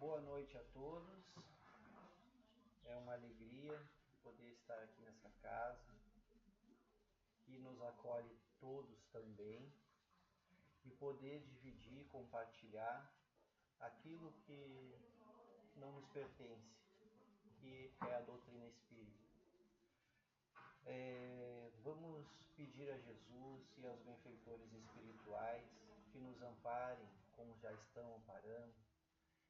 boa noite a todos. É uma alegria poder estar aqui nessa casa, que nos acolhe todos também, e poder dividir, compartilhar aquilo que não nos pertence, que é a doutrina espírita. Vamos pedir a Jesus e aos benfeitores espirituais que nos amparem como já estão amparando,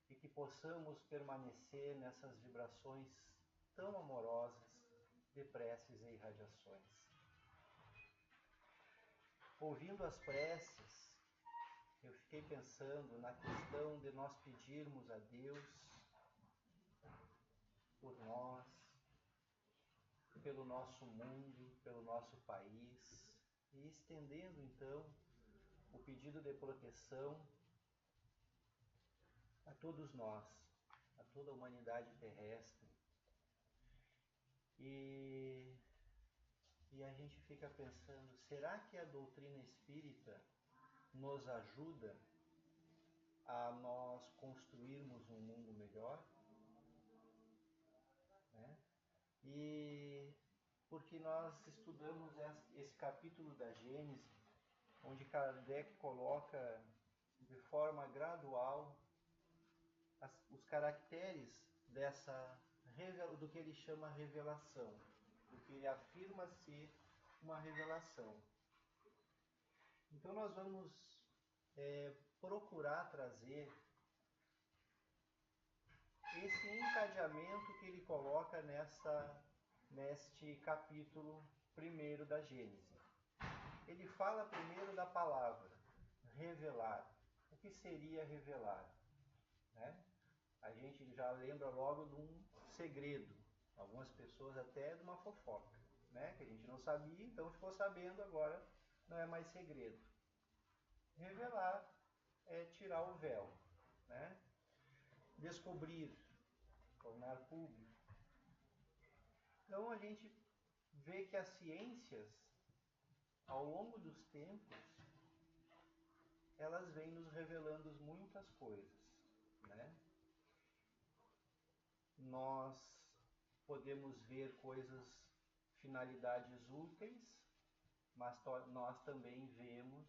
e que possamos permanecer nessas vibrações tão amorosas de preces e irradiações. Ouvindo as preces, eu fiquei pensando na questão de nós pedirmos a Deus por nós, pelo nosso mundo, pelo nosso país, e estendendo então o pedido de proteção a todos nós, a toda a humanidade terrestre. E a gente fica pensando, será que a doutrina espírita nos ajuda a nós construirmos um mundo melhor? Né? E porque nós estudamos esse capítulo da Gênese, onde Kardec coloca de forma gradual os caracteres do que ele chama revelação, do que ele afirma ser uma revelação. Então nós vamos procurar trazer esse encadeamento que ele coloca neste capítulo 1 da Gênese. Ele fala primeiro da palavra, revelar. O que seria revelar? Né? A gente já lembra logo de um segredo, algumas pessoas até de uma fofoca, né? Que a gente não sabia, então ficou sabendo, agora não é mais segredo. Revelar é tirar o véu, né? Descobrir, tornar público. Então a gente vê que as ciências, ao longo dos tempos, elas vêm nos revelando muitas coisas, né? Nós podemos ver finalidades úteis, mas nós também vemos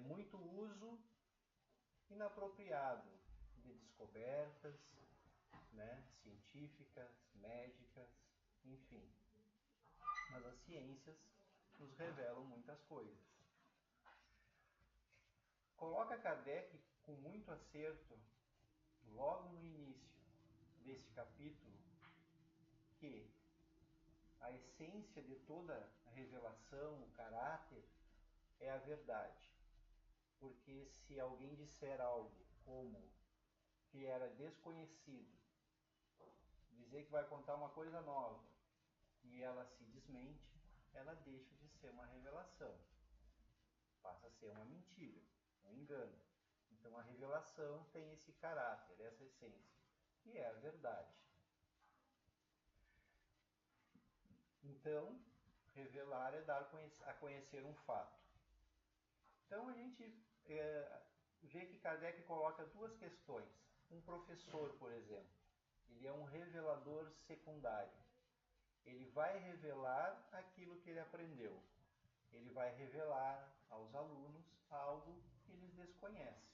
muito uso inapropriado de descobertas, né, científicas, médicas, enfim. Mas as ciências nos revelam muitas coisas. Coloca Kardec com muito acerto, logo no início deste capítulo, que a essência de toda a revelação, o caráter, é a verdade. Porque se alguém disser algo como que era desconhecido, dizer que vai contar uma coisa nova e ela se desmente, ela deixa de ser uma revelação, passa a ser uma mentira, um engano. Então a revelação tem esse caráter, essa essência, que é a verdade. Então, revelar é dar a conhecer um fato. Então a gente vê que Kardec coloca duas questões. Um professor, por exemplo, ele é um revelador secundário. Ele vai revelar aquilo que ele aprendeu. Ele vai revelar aos alunos algo que eles desconhecem.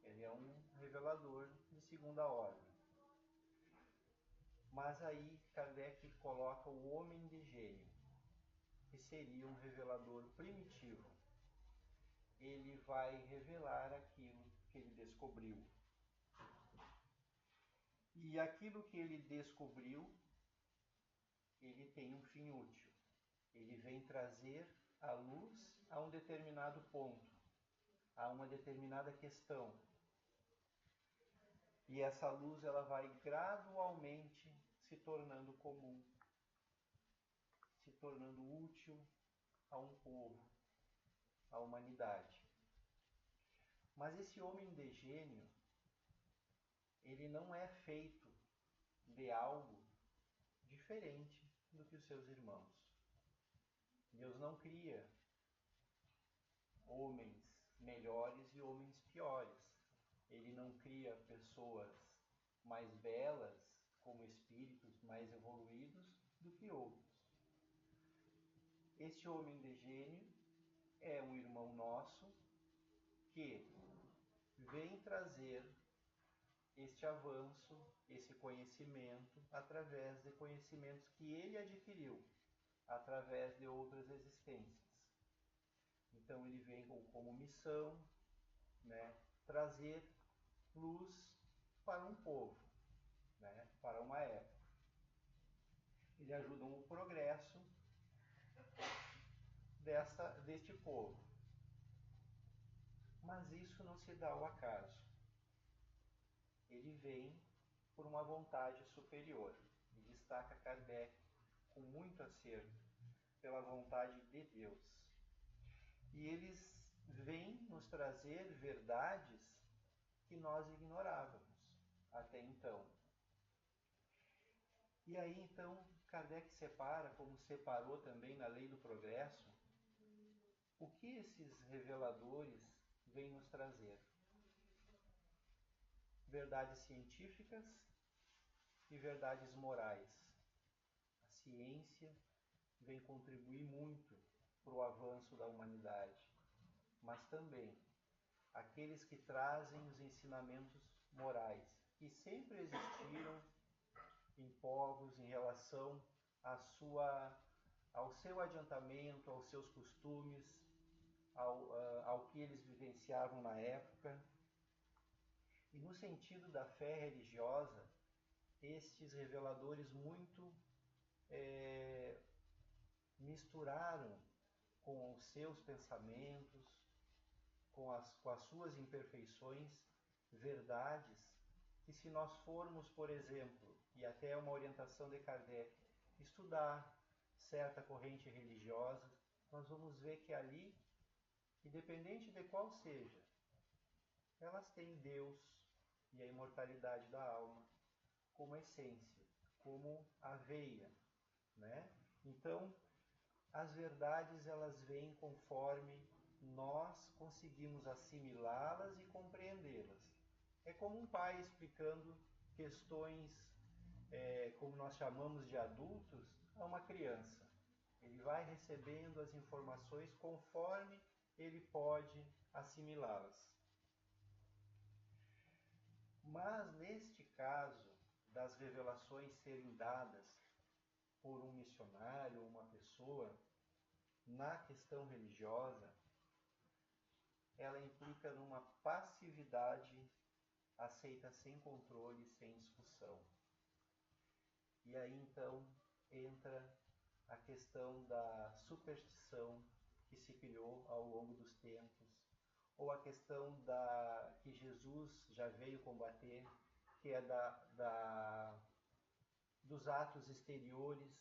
Ele é um revelador de segunda ordem. Mas aí Kardec coloca o homem de gênio, que seria um revelador primitivo. Ele vai revelar aquilo que ele descobriu. E aquilo que ele descobriu, ele tem um fim útil. Ele vem trazer a luz a um determinado ponto, a uma determinada questão. E essa luz ela vai gradualmente se tornando comum, se tornando útil a um povo, à humanidade. Mas esse homem de gênio, ele não é feito de algo diferente do que os seus irmãos. Deus não cria homens melhores e homens piores. ele não cria pessoas mais belas, como espíritos mais evoluídos do que outros. Este homem de gênio é um irmão nosso que vem trazer este avanço, esse conhecimento, através de conhecimentos que ele adquiriu, através de outras existências. Então ele vem como missão, né, trazer luz para um povo, né, para uma época. Ele ajuda no progresso deste povo. Mas isso não se dá ao acaso. Ele vem por uma vontade superior. E destaca Kardec com muito acerto pela vontade de Deus. E eles vêm nos trazer verdades que nós ignorávamos até então. E aí então Kardec separa, como separou também na Lei do Progresso, o que esses reveladores vêm nos trazer. Verdades científicas e verdades morais. A ciência vem contribuir muito para o avanço da humanidade, mas também aqueles que trazem os ensinamentos morais, que sempre existiram em povos em relação ao seu adiantamento, aos seus costumes, ao que eles vivenciavam na época. E no sentido da fé religiosa, estes reveladores muito misturaram com os seus pensamentos, com as suas imperfeições, verdades que, se nós formos, por exemplo, e até uma orientação de Kardec, estudar certa corrente religiosa, nós vamos ver que ali, independente de qual seja, elas têm Deus e a imortalidade da alma como essência, como a veia, né? Então, as verdades elas vêm conforme nós conseguimos assimilá-las e compreendê-las. É como um pai explicando questões, como nós chamamos de adultos, a uma criança. Ele vai recebendo as informações conforme ele pode assimilá-las. Mas neste caso, das revelações serem dadas por um missionário ou uma pessoa, na questão religiosa, ela implica numa passividade aceita sem controle, sem discussão. E aí então entra a questão da superstição que se criou ao longo dos tempos, ou a questão que Jesus já veio combater, que é dos atos exteriores,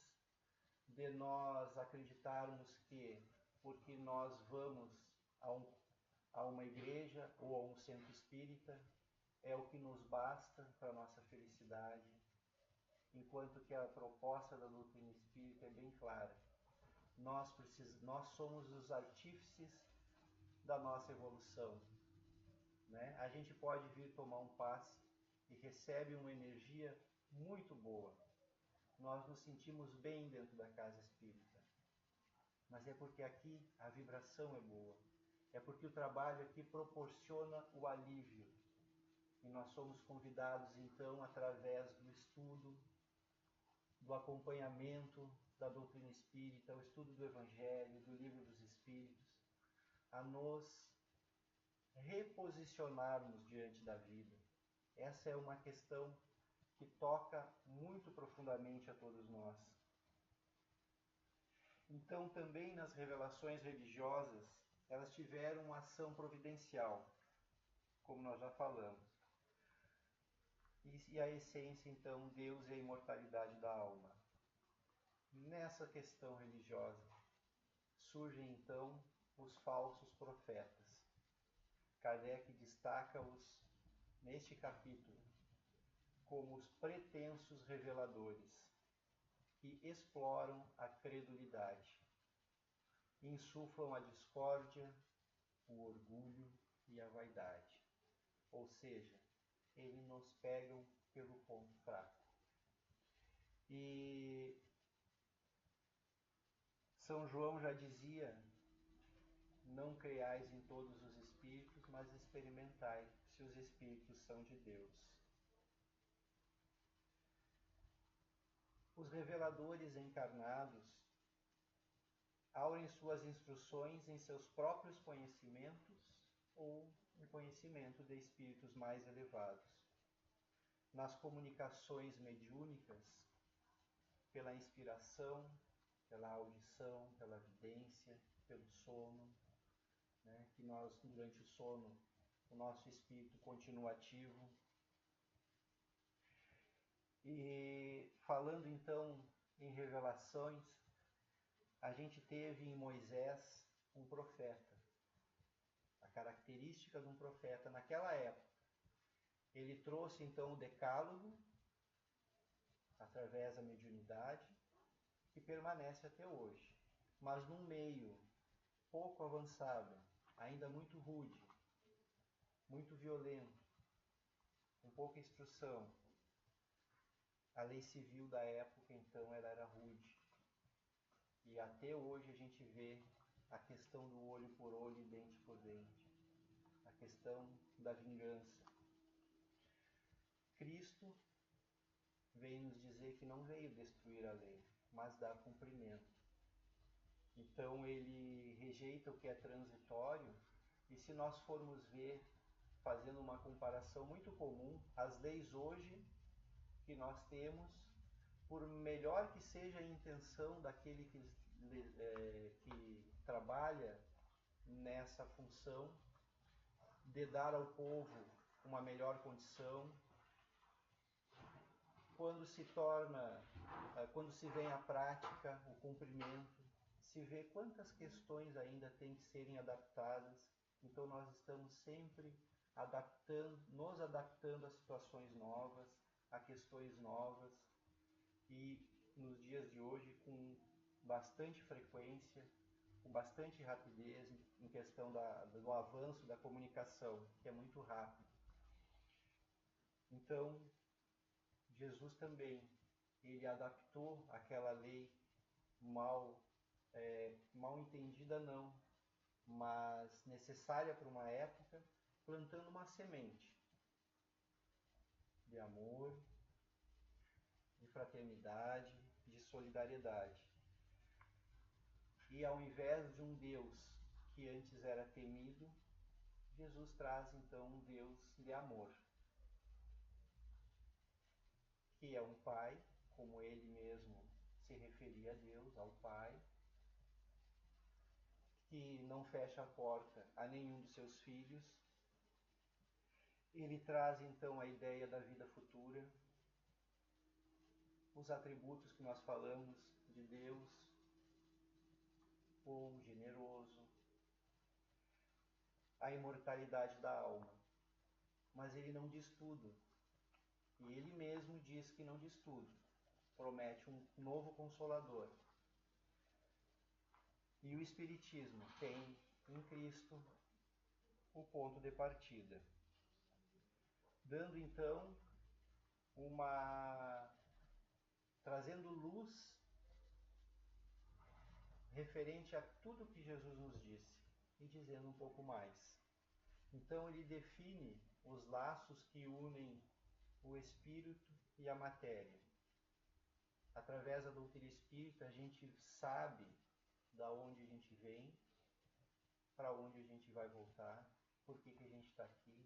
de nós acreditarmos que, porque nós vamos a uma igreja ou a um centro espírita, é o que nos basta para a nossa felicidade, enquanto que a proposta da doutrina espírita é bem clara. Nós somos os artífices da nossa evolução, né? A gente pode vir tomar um passe e recebe uma energia muito boa. Nós nos sentimos bem dentro da casa espírita. Mas é porque aqui a vibração é boa. É porque o trabalho aqui proporciona o alívio. E nós somos convidados, então, através do estudo, do acompanhamento da doutrina espírita, o estudo do Evangelho, do Livro dos Espíritos, a nos reposicionarmos diante da vida. Essa é uma questão que toca muito profundamente a todos nós. Então, também nas revelações religiosas, elas tiveram uma ação providencial, como nós já falamos. E a essência, então, Deus e a imortalidade da alma. Nessa questão religiosa, surgem, então, os falsos profetas. Kardec destaca-os, neste capítulo, como os pretensos reveladores, que exploram a credulidade, insuflam a discórdia, o orgulho e a vaidade. Ou ou seja, eles nos pegam pelo ponto fraco. E São João já dizia: não creiais em todos os espíritos, mas experimentai se os espíritos são de Deus. Os reveladores encarnados aurem suas instruções em seus próprios conhecimentos ou em conhecimento de espíritos mais elevados. Nas comunicações mediúnicas, pela inspiração, pela audição, pela vidência, pelo sono, né? Que nós, durante o sono, o nosso espírito continua ativo. E falando então em revelações, a gente teve em Moisés um profeta, a característica de um profeta naquela época. Ele trouxe então o decálogo, através da mediunidade, que permanece até hoje. Mas num meio pouco avançado, ainda muito rude, muito violento, com pouca instrução. A lei civil da época, então, ela era rude. E até hoje a gente vê a questão do olho por olho e dente por dente. A questão da vingança. Cristo veio nos dizer que não veio destruir a lei, mas dar cumprimento. Então ele rejeita o que é transitório, e se nós formos ver, fazendo uma comparação muito comum, as leis hoje que nós temos, por melhor que seja a intenção daquele que trabalha nessa função de dar ao povo uma melhor condição, quando se vem à prática o cumprimento, se vê quantas questões ainda têm que serem adaptadas. Então nós estamos sempre nos adaptando a situações novas, a questões novas, e nos dias de hoje com bastante frequência, com bastante rapidez, em questão do avanço da comunicação, que é muito rápido. Então, Jesus também, ele adaptou aquela lei mal entendida não, mas necessária para uma época, plantando uma semente de amor, de fraternidade, de solidariedade. E ao invés de um Deus que antes era temido, Jesus traz então um Deus de amor, que é um Pai, como ele mesmo se referia a Deus, ao Pai, que não fecha a porta a nenhum dos seus filhos. Ele traz então a ideia da vida futura, os atributos que nós falamos de Deus, bom, generoso, a imortalidade da alma. Mas ele não diz tudo. E ele mesmo diz que não diz tudo. Promete um novo Consolador. E o Espiritismo tem em Cristo o ponto de partida, dando então trazendo luz referente a tudo que Jesus nos disse, e dizendo um pouco mais. Então ele define os laços que unem o espírito e a matéria. Através da doutrina espírita a gente sabe da onde a gente vem, para onde a gente vai voltar, por que a gente está aqui,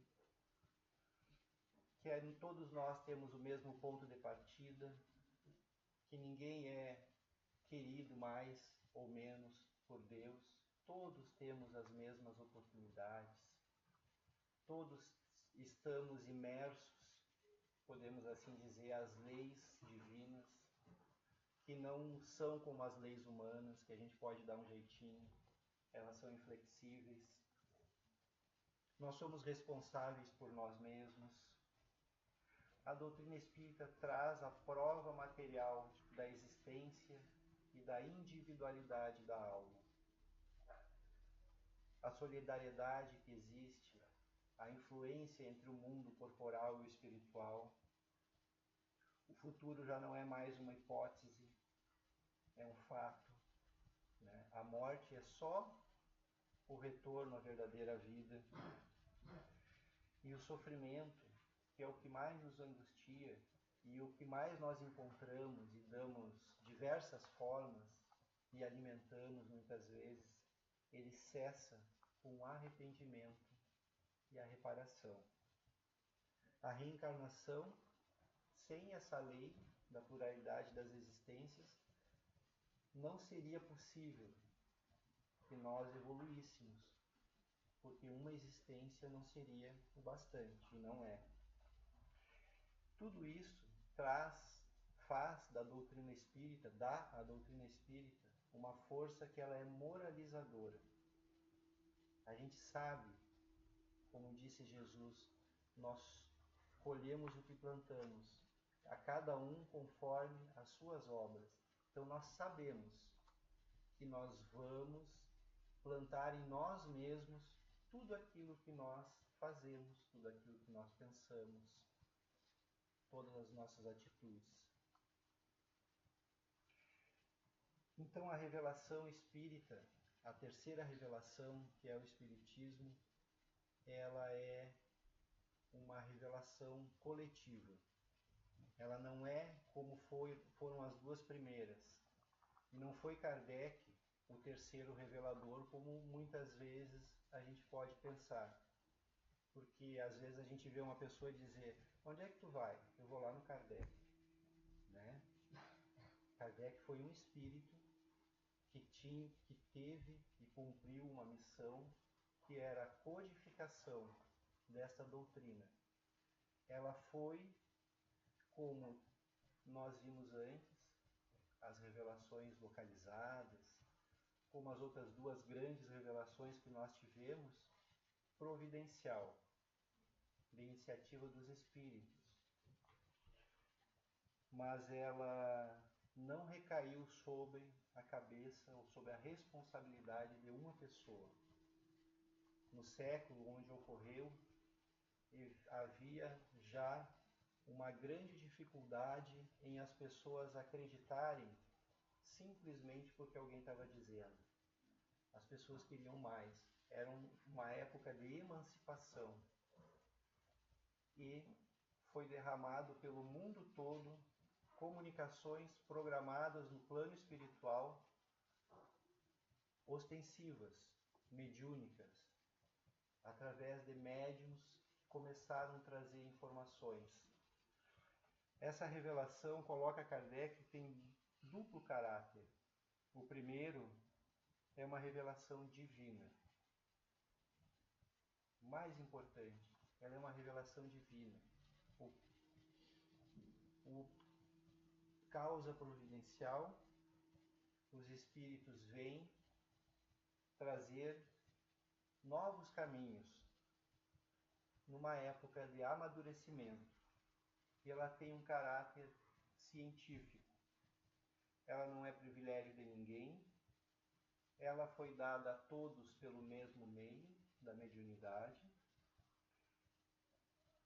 que todos nós temos o mesmo ponto de partida, que ninguém é querido mais ou menos por Deus, todos temos as mesmas oportunidades, todos estamos imersos, podemos assim dizer, às leis divinas, que não são como as leis humanas, que a gente pode dar um jeitinho, elas são inflexíveis. Nós somos responsáveis por nós mesmos. A doutrina espírita traz a prova material da existência e da individualidade da alma. A solidariedade que existe, a influência entre o mundo corporal e o espiritual. O futuro já não é mais uma hipótese, é um fato, né? A morte é só o retorno à verdadeira vida. E o sofrimento, que é o que mais nos angustia e o que mais nós encontramos e damos diversas formas e alimentamos muitas vezes, ele cessa com o arrependimento e a reparação. A reencarnação, sem essa lei da pluralidade das existências, não seria possível que nós evoluíssemos, porque uma existência não seria o bastante, e não é. Tudo isso faz da doutrina espírita, dá à doutrina espírita uma força que ela é moralizadora. A gente sabe, como disse Jesus, nós colhemos o que plantamos, a cada um conforme as suas obras. Então nós sabemos que nós vamos plantar em nós mesmos tudo aquilo que nós fazemos, tudo aquilo que nós pensamos, todas as nossas atitudes. Então a revelação espírita, a terceira revelação, que é o Espiritismo, ela é uma revelação coletiva. Ela não é como foram as duas primeiras. E não foi Kardec o terceiro revelador, como muitas vezes a gente pode pensar. Porque às vezes a gente vê uma pessoa dizer: onde é que tu vai? Eu vou lá no Kardec. Né? Kardec foi um espírito que teve e cumpriu uma missão que era a codificação desta doutrina. Ela foi, como nós vimos antes, as revelações localizadas, como as outras duas grandes revelações que nós tivemos, providencial, de iniciativa dos espíritos. Mas ela não recaiu sobre a cabeça ou sobre a responsabilidade de uma pessoa. No século onde ocorreu, havia já uma grande dificuldade em as pessoas acreditarem simplesmente porque alguém estava dizendo. As pessoas queriam mais. Era uma época de emancipação. E foi derramado pelo mundo todo comunicações programadas no plano espiritual, ostensivas, mediúnicas, através de médiuns que começaram a trazer informações. Essa revelação coloca Kardec que tem duplo caráter. O primeiro é uma revelação divina. Mais importante, ela é uma revelação divina. O causa providencial, os espíritos vêm trazer novos caminhos numa época de amadurecimento. E ela tem um caráter científico. Ela não é privilégio de ninguém. Ela foi dada a todos pelo mesmo meio da mediunidade.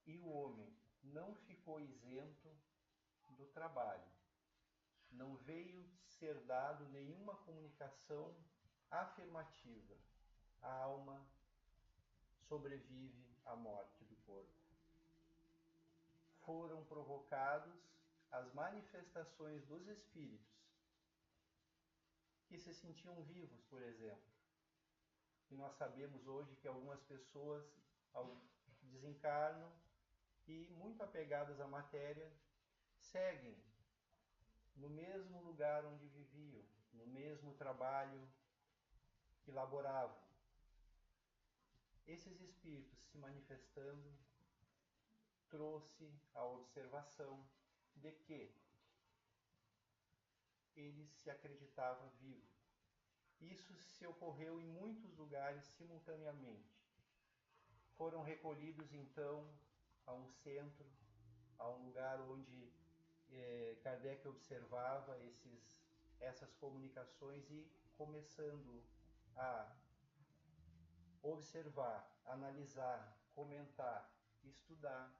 E o homem não ficou isento do trabalho. Não veio ser dado nenhuma comunicação afirmativa. A alma sobrevive à morte do corpo. Foram provocados as manifestações dos espíritos que se sentiam vivos, por exemplo. E nós sabemos hoje que algumas pessoas desencarnam e, muito apegadas à matéria, seguem no mesmo lugar onde viviam, no mesmo trabalho que laboravam. Esses espíritos se manifestando trouxe a observação de que ele se acreditava vivo. Isso se ocorreu em muitos lugares simultaneamente. Foram recolhidos então a um centro, a um lugar onde Kardec observava essas comunicações e, começando a observar, analisar comentar, estudar,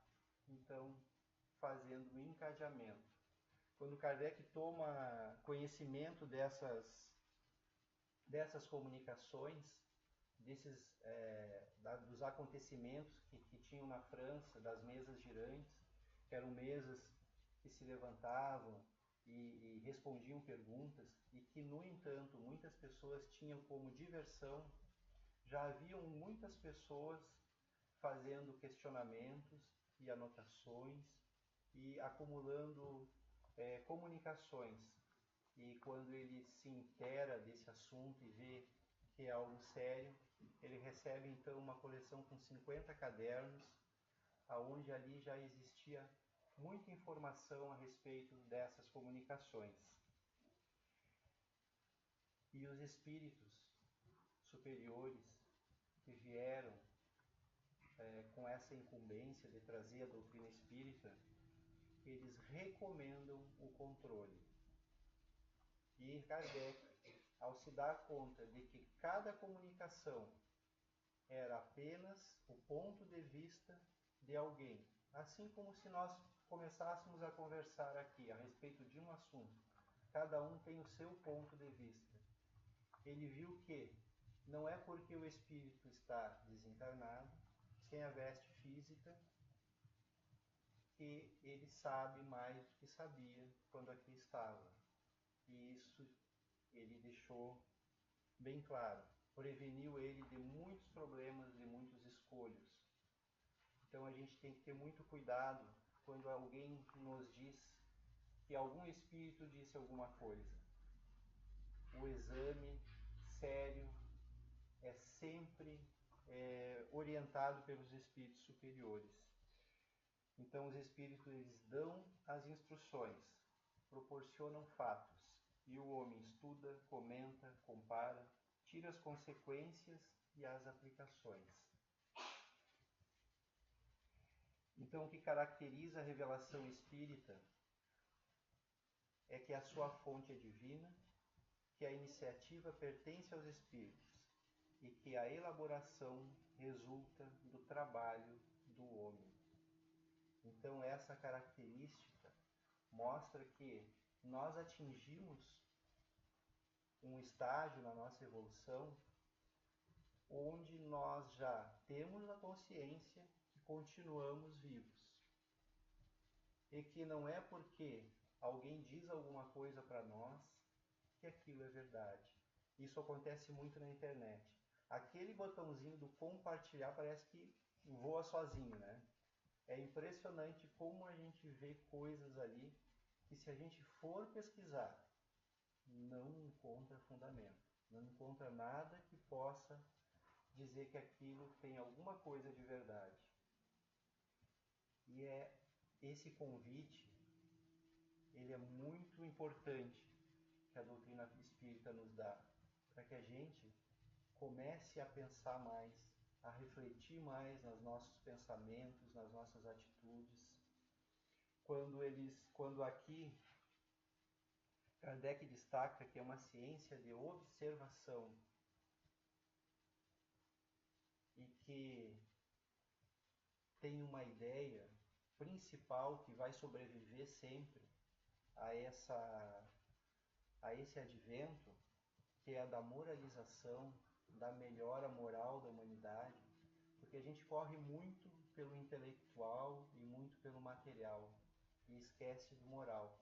então fazendo um encadeamento. Quando Kardec toma conhecimento dessas comunicações, dos acontecimentos que tinham na França, das mesas girantes, que eram mesas que se levantavam e respondiam perguntas, e que, no entanto, muitas pessoas tinham como diversão. Já haviam muitas pessoas fazendo questionamentos e anotações e acumulando comunicações. E quando ele se inteira desse assunto e vê que é algo sério, ele recebe então uma coleção com 50 cadernos, aonde ali já existia muita informação a respeito dessas comunicações. E os espíritos superiores que vieram com essa incumbência de trazer a doutrina espírita, eles recomendam o controle. E Kardec, ao se dar conta de que cada comunicação era apenas o ponto de vista de alguém, assim como se nós começássemos a conversar aqui a respeito de um assunto, cada um tem o seu ponto de vista. Ele viu que não é porque o espírito está desencarnado, sem a veste física, que ele sabe mais do que sabia quando aqui estava. E isso ele deixou bem claro. Preveniu ele de muitos problemas, de muitos escolhos. Então a gente tem que ter muito cuidado quando alguém nos diz que algum espírito disse alguma coisa. O exame sério é sempre orientado pelos espíritos superiores. Então os espíritos eles dão as instruções, proporcionam fatos, e o homem estuda, comenta, compara, tira as consequências e as aplicações. Então o que caracteriza a revelação espírita é que a sua fonte é divina, que a iniciativa pertence aos espíritos e que a elaboração resulta do trabalho do homem. Então essa característica mostra que nós atingimos um estágio na nossa evolução onde nós já temos a consciência que continuamos vivos. E que não é porque alguém diz alguma coisa para nós que aquilo é verdade. Isso acontece muito na internet. Aquele botãozinho do compartilhar parece que voa sozinho, né? É impressionante como a gente vê coisas ali que, se a gente for pesquisar, não encontra fundamento. Não encontra nada que possa dizer que aquilo tem alguma coisa de verdade. E esse convite, ele é muito importante que a doutrina espírita nos dá, para que a gente comece a pensar mais, a refletir mais nos nossos pensamentos, nas nossas atitudes. Quando aqui Kardec destaca que é uma ciência de observação e que tem uma ideia principal que vai sobreviver sempre a esse advento, que é a da moralização, da melhora moral da humanidade, porque a gente corre muito pelo intelectual e muito pelo material e esquece do moral.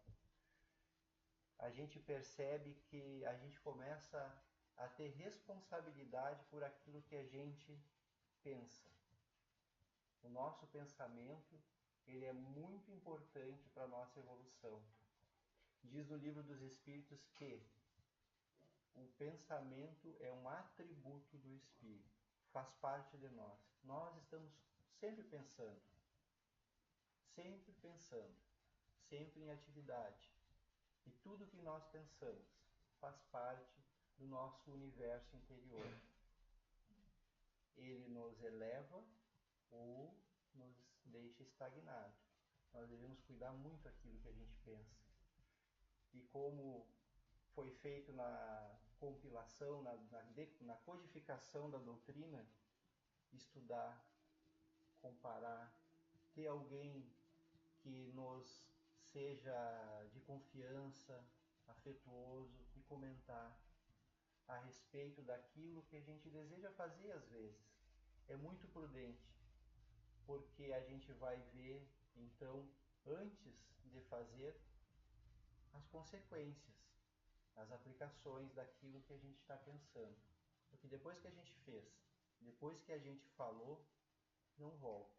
A gente percebe que a gente começa a ter responsabilidade por aquilo que a gente pensa. O nosso pensamento, ele é muito importante para a nossa evolução. Diz no Livro dos Espíritos que o pensamento é um atributo do Espírito, faz parte de nós. Nós estamos sempre pensando, sempre em atividade. E tudo que nós pensamos faz parte do nosso universo interior. Ele nos eleva ou nos deixa estagnados. Nós devemos cuidar muito daquilo que a gente pensa. E como foi feito na compilação, na codificação da doutrina, estudar, comparar, ter alguém que nos seja de confiança, afetuoso e comentar a respeito daquilo que a gente deseja fazer às vezes. É muito prudente, porque a gente vai ver, então, antes de fazer, as consequências, as aplicações daquilo que a gente está pensando. Porque depois que a gente fez, depois que a gente falou, não volta.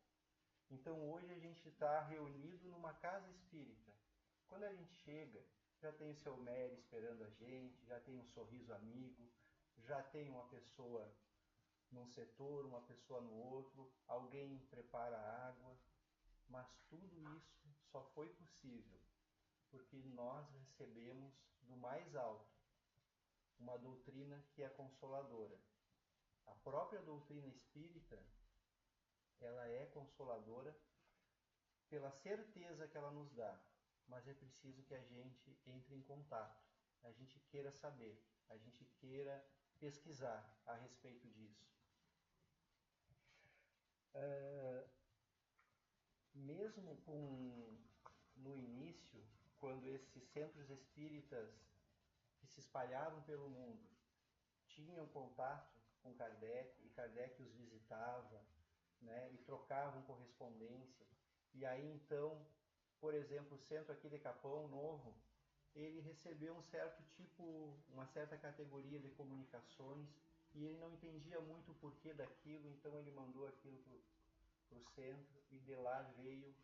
Então hoje a gente está reunido numa casa espírita. Quando a gente chega, já tem o seu Mary esperando a gente, já tem um sorriso amigo, já tem uma pessoa num setor, uma pessoa no outro, alguém prepara a água, mas tudo isso só foi possível porque nós recebemos do mais alto uma doutrina que é consoladora. A própria doutrina espírita, ela é consoladora pela certeza que ela nos dá, mas é preciso que a gente entre em contato, a gente queira saber, a gente queira pesquisar a respeito disso. Mesmo no início, quando esses centros espíritas que se espalharam pelo mundo tinham contato com Kardec, e Kardec os visitava, né, e trocavam correspondência, e aí então, por exemplo, o centro aqui de Capão Novo, ele recebeu um certo tipo, uma certa categoria de comunicações, e ele não entendia muito o porquê daquilo, então ele mandou aquilo para o centro, e de lá veio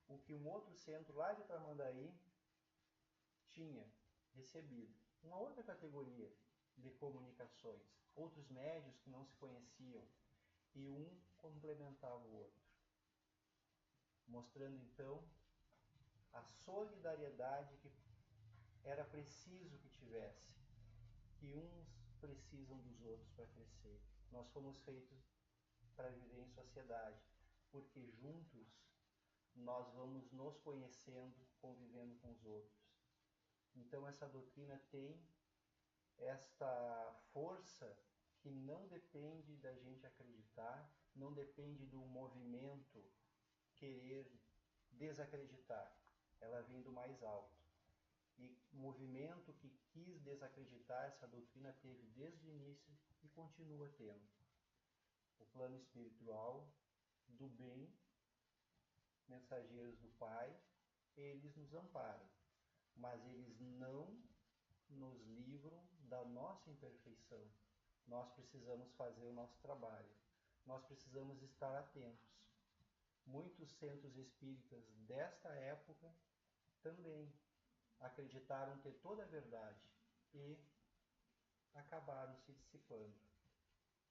o que um outro centro lá de Tramandaí tinha recebido. Uma outra categoria de comunicações, outros médios que não se conheciam, e um complementava o outro, mostrando então a solidariedade que era preciso que tivesse, que uns precisam dos outros para crescer. Nós fomos feitos para viver em sociedade, porque juntos nós vamos nos conhecendo, convivendo com os outros. Então essa doutrina tem esta força que não depende da gente acreditar, não depende do movimento querer desacreditar. Ela vem do mais alto. E o movimento que quis desacreditar essa doutrina teve desde o início e continua tendo. O plano espiritual do bem, mensageiros do Pai, eles nos amparam, mas eles não nos livram da nossa imperfeição. Nós precisamos fazer o nosso trabalho. Nós precisamos estar atentos. Muitos centros espíritas desta época também acreditaram ter toda a verdade e acabaram se dissipando,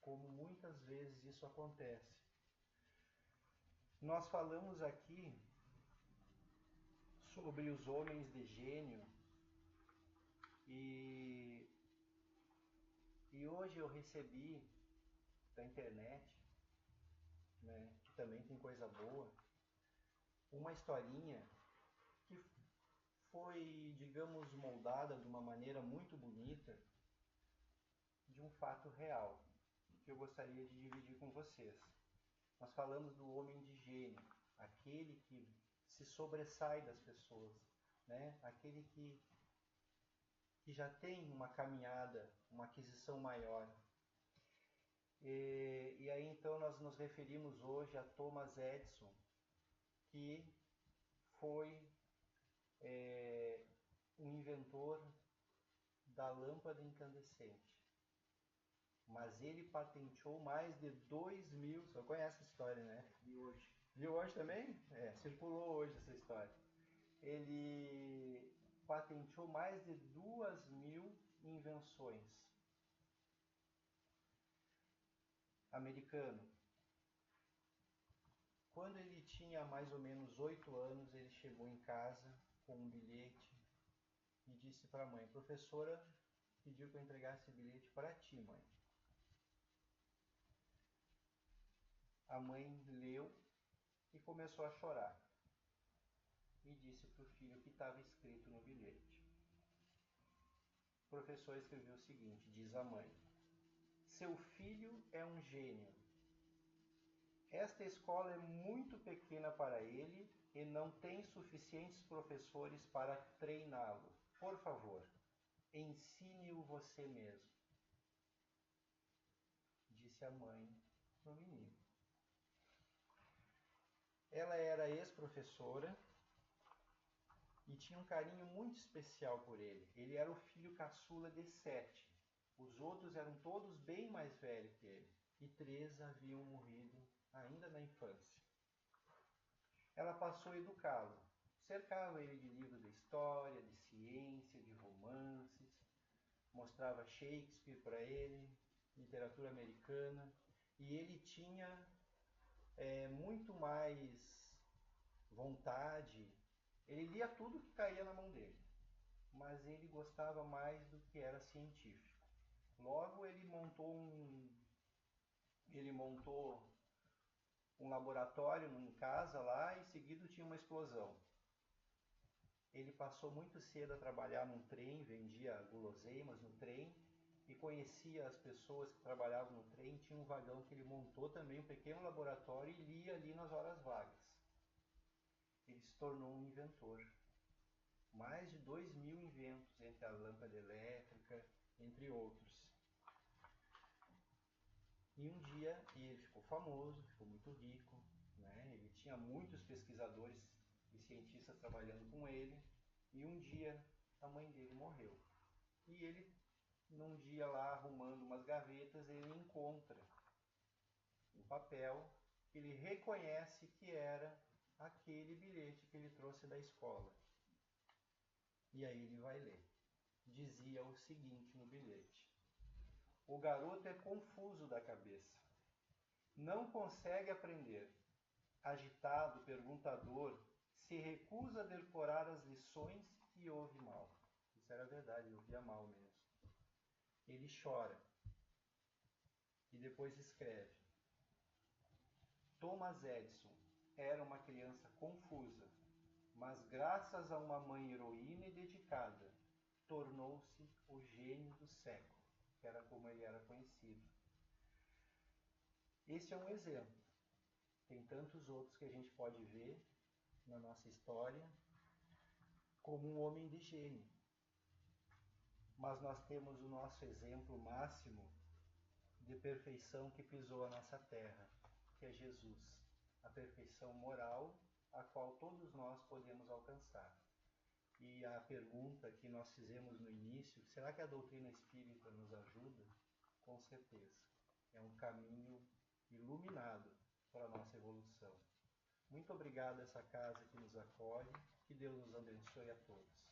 como muitas vezes isso acontece. Nós falamos aqui sobre os homens de gênio e hoje eu recebi da internet, né, que também tem coisa boa, uma historinha que foi, digamos, moldada de uma maneira muito bonita de um fato real, que eu gostaria de dividir com vocês. Nós falamos do homem de gênio, aquele que se sobressai das pessoas, né? Aquele que já tem uma caminhada, uma aquisição maior. E aí então nós nos referimos hoje a Thomas Edison, que foi um inventor da lâmpada incandescente. Mas ele patenteou mais de 2.000... Você conhece essa história, né? E hoje? Viu hoje também? Circulou hoje essa história. Ele patenteou mais de 2.000 invenções. Americano. Quando ele tinha mais ou menos 8 anos, ele chegou em casa com um bilhete e disse para a mãe: professora pediu que eu entregasse esse bilhete para ti, mãe. A mãe leu e começou a chorar. E disse para o filho o que estava escrito no bilhete. O professor escreveu o seguinte, diz a mãe: seu filho é um gênio. Esta escola é muito pequena para ele e não tem suficientes professores para treiná-lo. Por favor, ensine-o você mesmo, disse a mãe do menino. Ela era ex-professora e tinha um carinho muito especial por ele. Ele era o filho caçula de 7. Os outros eram todos bem mais velhos que ele, e 3 haviam morrido ainda na infância. Ela passou a educá-lo. Cercava ele de livros de história, de ciência, de romances, mostrava Shakespeare para ele, literatura americana, e ele tinha muito mais vontade. Ele lia tudo que caía na mão dele, mas ele gostava mais do que era científico. Logo ele montou um laboratório em casa lá, e em seguida tinha uma explosão. Ele passou muito cedo a trabalhar num trem, vendia guloseimas no trem e conhecia as pessoas que trabalhavam no trem. Tinha um vagão que ele montou também, um pequeno laboratório, e lia ali nas horas vagas. Ele se tornou um inventor. Mais de 2.000 inventos, entre a lâmpada elétrica, entre outros. E um dia ele ficou famoso, ficou muito rico, né? Ele tinha muitos pesquisadores e cientistas trabalhando com ele, e um dia a mãe dele morreu. E ele, num dia lá arrumando umas gavetas, ele encontra um papel que ele reconhece que era aquele bilhete que ele trouxe da escola. E aí ele vai ler. Dizia o seguinte no bilhete: o garoto é confuso da cabeça. Não consegue aprender. Agitado, perguntador, se recusa a decorar as lições e ouve mal. Isso era verdade, ele ouvia mal mesmo. Ele chora. E depois escreve: Thomas Edison era uma criança confusa, mas graças a uma mãe heroína e dedicada, tornou-se o gênio do século, que era como ele era conhecido. Esse é um exemplo. Tem tantos outros que a gente pode ver na nossa história como um homem de gênio. Mas nós temos o nosso exemplo máximo de perfeição que pisou a nossa terra, que é Jesus, a perfeição moral a qual todos nós podemos alcançar. E a pergunta que nós fizemos no início, será que a doutrina espírita nos ajuda? Com certeza. É um caminho iluminado para a nossa evolução. Muito obrigado a essa casa que nos acolhe. Que Deus nos abençoe a todos.